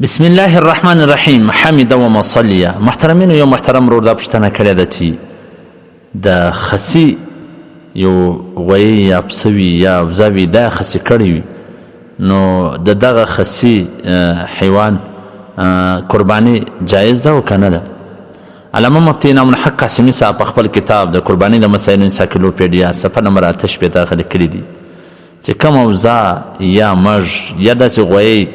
بسم الله الرحمن الرحیم حمد و مصلیه. محترمینو، یو محترم ورور دا پوښتنه کړې ده چې د خسي یو غویی یا پسه وي یا وزه وي، دا خسي کړی وي، نو د دغه خسي حیوان قرباني جایز ده او که نه ده؟ علامه مفتي انعام الحق قاسمي صاحب په خپل کتاب د قرباني د مسایلو انسایکلوپیډیا صفحه نمبر 8 شپېته لیکلي دي چې کومه وزه یا مږ یا داسې غویی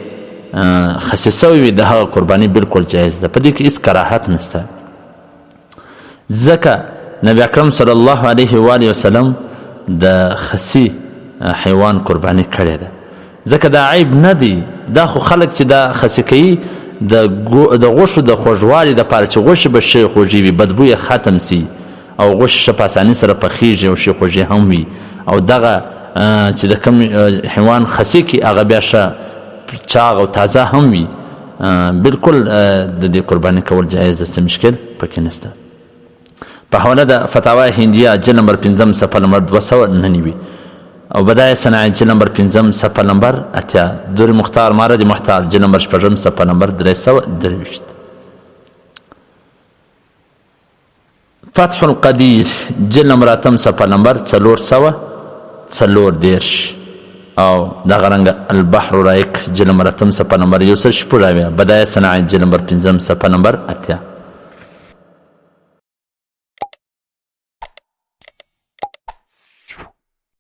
خسي سوی وي، د هغه قرباني بالکل جایز ده، په دې کې هېڅ کراهت نشته. ځکه نبی اکرم صلی الله علیه و آله وسلم د خسي حیوان قرباني کړې ده، ځکه دا عیب نه دی. دا خو خلک چې دا خسي کوي د غوښو د خوږوالي دپاره چې غوښې به ښې خوږې وي، بدبو یې ختم سي او غوښې ښه په اساني سره پخیږي او ښې خوږې هم وي، او دغه چې د کوم حیوان خسي کوي هغه بیا ښه چاغ او تازه هم وي، بالکل د دې قرباني کول جایز ده، څه مشکل پکې نشته. په حواله د فتاوا هندیه جلد نمبر 5 صفحه نمبر 299 او بدایع صنایع جلد نمبر 5 صفحه نمبر 8، دور مختار مارد محتار جلد نمبر 6 صفحه نمبر 323. فتح القدیر جلد نمبر 8 صفحه نمبر 440 او دغه رنګه البحر رایق جلد نمبر 8 صفحه نمبر 1 بدایع صنایع جلد نمبر 5 صفحه نمبر 8.